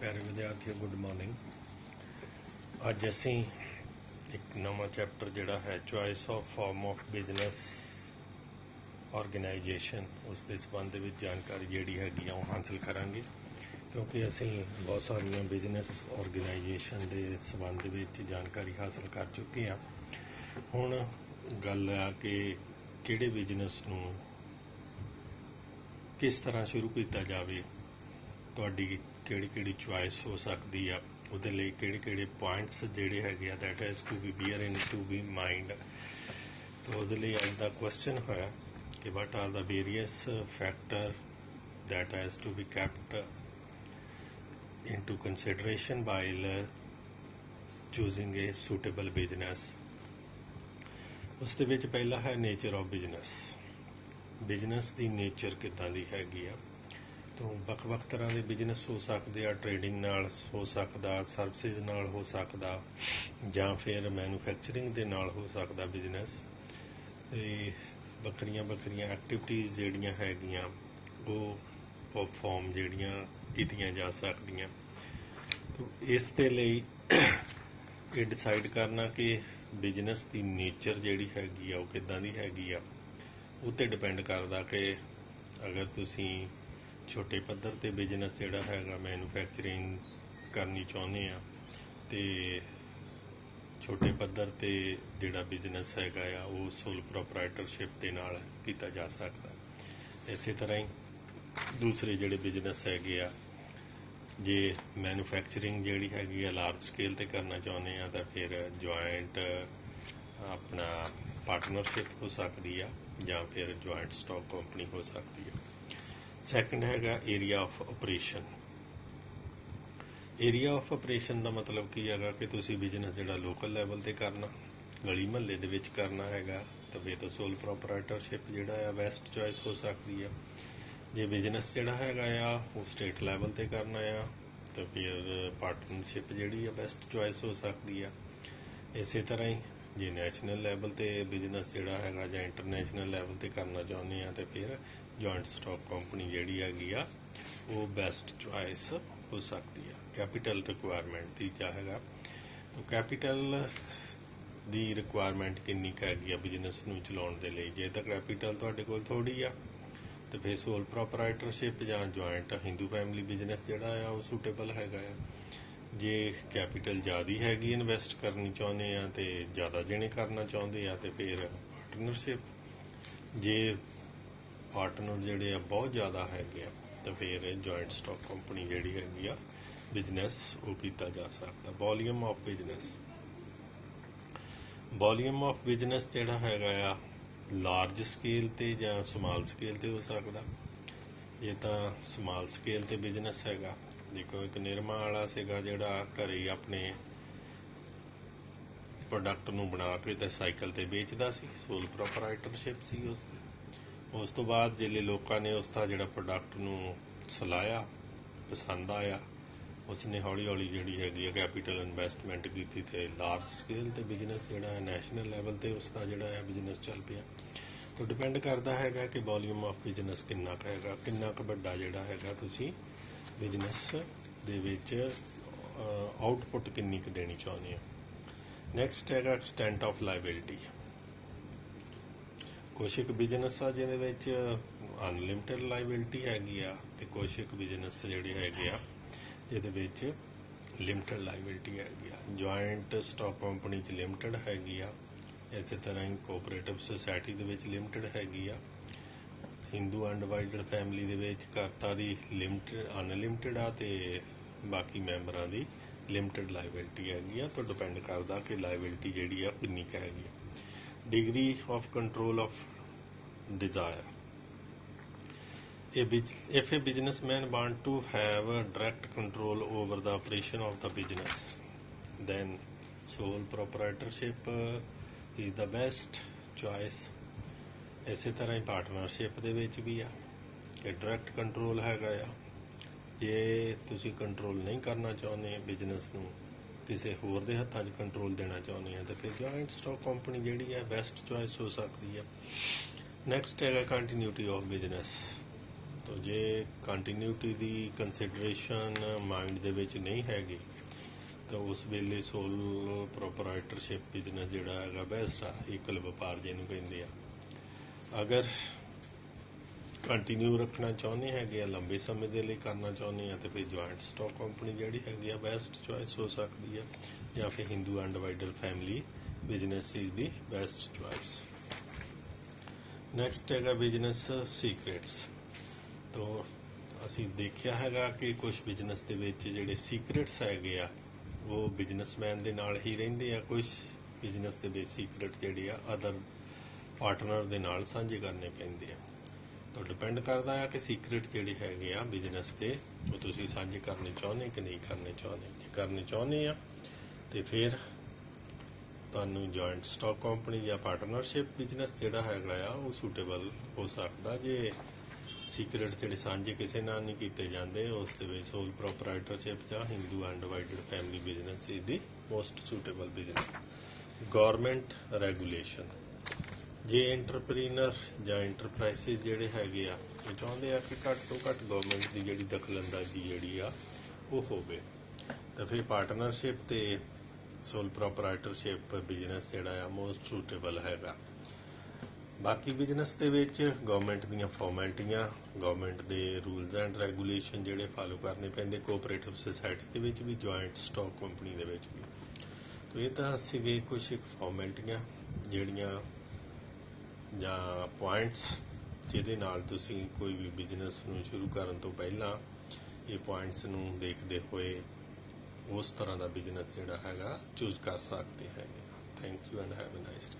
प्यारे विद्यार्थियों good morning. अज असी एक नवा चैप्टर जिहड़ा है choice of form of business organisation उसके संबंध में जानकारी जिहड़ी हैगी आ हासिल करांगे, क्योंकि असी बहुत सारिया बिजनेस ऑर्गेनाइजेशन के संबंध में जानकारी हासिल कर चुके हैं। हुण गल आ कि किहड़े बिजनेस नूं किस तरह शुरू किया जाए, तुहाडी किहड़ी चॉइस हो सकती है, उहदे लई किहड़े पॉइंट्स जिहड़े हैगे आ that has to be bear in to be mind. तो उहदे लई अज दा क्वेश्चन होया कि what are the various factor that has to be kept into consideration while choosing a suitable business. उस दे विच पहला है नेचर ऑफ बिजनेस की नेचर किदां दी हैगी आ। तो ਵੱਖ-ਵੱਖ तरह के बिजनेस हो सकते हैं, ट्रेडिंग नाल हो सकता, सर्विसिज नाल हो सकता, ਜਾਂ फिर मैन्युफैक्चरिंग के नाल हो सकता बिजनेस। बक्रियां एक्टिविटीज़ जिहड़ियां हैगियां वो परफॉर्म जिहड़ियां कीतियां जा सकदियां। तो इस दे लई ये डिसाइड करना कि बिजनेस की नेचर जिहड़ी हैगी आ वो किदां दी हैगी आ, उत्ते डिपेंड करदा कि अगर तुसीं छोटे पद्धर ते बिजनेस जिहड़ा हैगा मैन्युफैक्चरिंग करनी चाहुंदे आ ते छोटे पद्धर ते जिहड़ा बिजनेस हैगा आ वो सोल प्रोपराइटरशिप दे नाल कीता जा सकदा। इस तरह ही दूसरे जिहड़े बिजनेस हैगे आ, जे मैन्युफैक्चरिंग जिहड़ी हैगी आ लार्ज स्केल ते करना चाहुंदे आ तां फिर जॉइंट अपना पार्टनरशिप हो सकती है या फिर जॉइंट स्टॉक कंपनी हो सकती है। सैकेंड हैगा area of operation. Area of operation का मतलब की है कि तुसी बिजनेस जिहड़ा लोकल लैवल ते करना, गली महल्ले दे विच करना हैगा, तो फिर तो सोल प्रोपराइटरशिप जिहड़ा है बेस्ट चॉइस हो सकती है। जे बिजनेस जिहड़ा हैगा आ वो स्टेट लैवल ते करना आ तो फिर पार्टनरशिप जिहड़ी है बेस्ट चॉइस हो सकती है। इस तरह ही जे नैशनल लैवल ते बिजनेस जिहड़ा हैगा जां इंटरनेशनल लैवल ते करना चाहुंदे आ तो फिर जॉइंट स्टॉक कंपनी जिहड़ी हैगी आ वो बेस्ट चॉइस हो सकती है। कैपिटल रिक्वायरमेंट तीजा हैगा, तो कैपिटल दी रिक्वायरमेंट किन्नी क हैगी आ बिजनेस नूं चलाउण दे लई। जे तां कैपिटल तुहाडे कोल थोड़ी आ तो फिर सोल प्रोपराइटरशिप जां जॉइंट हिंदू फैमिली बिजनेस जिहड़ा आ वो सूटेबल हैगा आ। जे कैपिटल ज़्यादा हैगी इन्वैसट करनी चाहुंदे आ ते ज़्यादा जने करना चाहुंदे आ तो फिर पार्टनरशिप। जे पार्टनर जिहड़े आ बहुत ज़्यादा हैगे आ तो फिर जॉइंट स्टॉक कंपनी जिहड़ी हैगी आ बिजनेस वो कीता जा सकता। वॉल्यूम ऑफ बिजनेस जिहड़ा हैगा आ लार्ज स्केल ते जां स्मॉल स्केल ते हो सकदा। ये तो स्मॉल स्केल ते बिजनेस हैगा, देखो एक निरमा वाला सीगा जिहड़ा घरे ही अपने प्रोडक्ट नूं बना के ते साइकिल ते बेचदा सी, सोल प्रोपराइटरशिप सी उसकी। उस तो बाद जिहड़े लोगों ने उसका जिहड़ा प्रोडक्ट नूं सलाया, पसंद आया, उसने हौली हौली जिहड़ी हैगी है कैपिटल इन्वैसटमेंट की ते लार्ज स्केल ते बिजनेस जिहड़ा है नैशनल लैवल ते उसका जिहड़ा है बिजनेस चल पिया। तो डिपेंड करता है कि वॉल्यूम ऑफ बिजनेस किन्ना क हैगा, किन्ना क वड्डा जिहड़ा हैगा तुसीं बिजनेस दे विच आउटपुट किन्नी क देनी चाहुंदे हो। नैक्सट हैगा एक्सटेंट ऑफ लाइबिलिटी। कुछ एक बिजनेस आ जिहदे विच अनलिमिटेड लाइबिलिटी हैगी आ ते कुछ एक बिजनेस जिहड़े हैगे आ जिहदे विच लिमिटेड लाइबिलिटी हैगी आ। जॉइंट स्टॉक कंपनी च लिमिटेड हैगी आ, इस तरह ही कोऑपरेटिव सोसाइटी दे विच लिमिटेड हैगी आ। हिंदू अनडिवाइडेड फैमिली दे विच करता दी लिमिटेड अनलिमिटेड आ ते बाकी मैंबरां दी लिमिटेड लाइबिलिटी हैगी आ। तो डिपेंड करदा कि लाइबिलिटी जिहड़ी आ किन्नी क हैगी आ। Degree of control of desire. If a businessman want to have a direct control over the operation of the business, then sole proprietorship is the best choice. इसी तरह ही पार्टनरशिप दे विच भी आ कि डायरैक्ट कंट्रोल हैगा आ। जे तुसीं कंट्रोल नहीं करना चाहुंदे business नूं, किसी होर दे हत्थां 'च कंट्रोल देना चाहुंदे आ तो फिर जॉइंट स्टॉक कंपनी जिहड़ी है बेस्ट चॉइस हो सकती है। नैक्सट हैगा कंटिन्यूटी ऑफ बिजनेस। तो तो जे ਕੰਟੀਨਿਊਟੀ ਦੀ ਕੰਸੀਡਰੇਸ਼ਨ ਮਾਈਂਡ ਦੇ ਵਿੱਚ ਨਹੀਂ ਹੈਗੀ ਤਾਂ ਉਸ ਵੇਲੇ ਸੋਲ ਪ੍ਰੋਪਰਾਈਟਰਸ਼ਿਪ ਬਿਜ਼ਨਸ ਜਿਹੜਾ ਹੈਗਾ ਬੈਸਟ ਆ, ਇਕਲ ਵਪਾਰ ਜਿਹਨੂੰ ਕਹਿੰਦੇ ਆ। ਅਗਰ ਕੰਟੀਨਿਊ ਰੱਖਣਾ ਚਾਹੁੰਦੇ ਹੈਗੇ ਆ, ਲੰਬੇ ਸਮੇਂ ਦੇ ਲਈ ਕਰਨਾ ਚਾਹੁੰਦੇ ਆ, ਤਾਂ ਫਿਰ ਜੁਆਇੰਟ ਸਟਾਕ ਕੰਪਨੀ ਜਿਹੜੀ ਹੈਗੀ ਆ ਬੈਸਟ ਚੋਇਸ ਹੋ ਸਕਦੀ ਆ, ਜਾਂ ਫਿਰ Hindu undivided family business is the best choice. Next ਹੈਗਾ ਬਿਜ਼ਨਸ ਸੀਕ੍ਰੇਟਸ। ਤੋ ਅਸੀਂ ਦੇਖਿਆ ਹੈਗਾ ਕਿ ਕੁਝ ਬਿਜ਼ਨਸ ਦੇ ਵਿੱਚ ਜਿਹੜੇ ਸੀਕ੍ਰੇਟਸ ਹੈਗੇ ਆ ਉਹ ਬਿਜ਼ਨਸਮੈਨ ਦੇ ਨਾਲ ਹੀ ਰਹਿੰਦੇ ਆ, ਕੁਝ ਬਿਜ਼ਨਸ ਦੇ ਵਿੱਚ ਸੀਕ੍ਰੇਟ ਜਿਹੜੇ ਆ ਅਦਰ ਪਾਰਟਨਰ ਦੇ ਨਾਲ ਸਾਂਝੇ ਕਰਨੇ ਪੈਂਦੇ ਆ। ਤਾਂ ਡਿਪੈਂਡ ਕਰਦਾ ਆ ਕਿ ਸੀਕ੍ਰੇਟ ਜਿਹੜੇ ਹੈਗੇ ਆ ਬਿਜ਼ਨਸ ਦੇ ਉਹ ਤੁਸੀਂ ਸਾਂਝੇ ਕਰਨੇ ਚਾਹੁੰਦੇ ਕਿ ਨਹੀਂ ਕਰਨੇ ਚਾਹੁੰਦੇ। ਜੇ ਕਰਨੇ ਚਾਹੁੰਦੇ ਆ ਤੇ ਫਿਰ ਤੁਹਾਨੂੰ ਜੁਆਇੰਟ ਸਟਾਕ ਕੰਪਨੀ ਜਾਂ ਪਾਰਟਨਰਸ਼ਿਪ ਬਿਜ਼ਨਸ ਜਿਹੜਾ ਹੈਗਾ ਆ ਉਹ ਸੂਟੇਬਲ ਹੋ ਸਕਦਾ। ਜੇ ਸੀਕ੍ਰੇਟ ਜਿਹੜੇ ਸਾਂਝੇ ਕਿਸੇ ਨਾਲ ਨਹੀਂ ਕੀਤੇ ਜਾਂਦੇ, ਉਸ ਦੇ ਵਿੱਚ ਸੋਲ ਪ੍ਰੋਪਰਾਈਟਰਸ਼ਿਪ ਜਾਂ Hindu undivided family business is the most suitable business. Government regulation, ਜੇ ਐਂਟਰਪ੍ਰੀਨਰ ਜਾਂ ਐਂਟਰਪ੍ਰਾਈਸਿਸ ਜਿਹੜੇ ਹੈਗੇ ਆ ਉਹ ਚਾਹੁੰਦੇ ਆ ਕਿ ਘੱਟ ਤੋਂ ਘੱਟ ਗੌਰਮੈਂਟ ਦੀ ਜਿਹੜੀ ਦਖਲਅੰਦਾਜ਼ੀ ਜਿਹੜੀ ਆ ਉਹ ਹੋਵੇ, ਤਾਂ ਫਿਰ ਪਾਰਟਨਰਸ਼ਿਪ ਤੇ ਸੋਲ ਪ੍ਰੋਪਰਾਈਟਰਸ਼ਿਪ ਬਿਜ਼ਨਸ ਜਿਹੜਾ ਆ ਮੋਸਟ ਸੂਟੇਬਲ ਹੈਗਾ। ਬਾਕੀ ਬਿਜ਼ਨਸ ਦੇ ਵਿੱਚ ਗਵਰਨਮੈਂਟ ਦੀਆਂ ਫਾਰਮੈਲਿਟੀਆਂ, ਗਵਰਨਮੈਂਟ ਦੇ ਰੂਲਸ ਐਂਡ ਰੈਗੂਲੇਸ਼ਨ ਜਿਹੜੇ ਫਾਲੋ ਕਰਨੇ ਪੈਂਦੇ ਕੋਆਪਰੇਟਿਵ ਸੁਸਾਇਟੀ ਦੇ ਵਿੱਚ ਵੀ, ਜੁਆਇੰਟ ਸਟਾਕ ਕੰਪਨੀ ਦੇ ਵਿੱਚ ਵੀ। ਤੋ ਇਹ ਤਾਂ ਸੀਗੇ ਕੁਛ ਇੱਕ ਫਾਰਮੈਲਿਟੀਆਂ ਜਿਹੜੀਆਂ ਜਾਂ ਪੁਆਇੰਟਸ ਜਿਹਦੇ ਨਾਲ ਤੁਸੀਂ ਕੋਈ ਵੀ ਬਿਜ਼ਨਸ ਨੂੰ ਸ਼ੁਰੂ ਕਰਨ ਤੋਂ ਪਹਿਲਾਂ ਇਹ ਪੁਆਇੰਟਸ ਨੂੰ ਦੇਖਦੇ ਹੋਏ ਉਸ ਤਰ੍ਹਾਂ ਦਾ ਬਿਜ਼ਨਸ ਜਿਹੜਾ ਹੈਗਾ ਚੂਜ਼ ਕਰ ਸਕਦੇ ਹੈਗੇ। Thank you and have a nice day.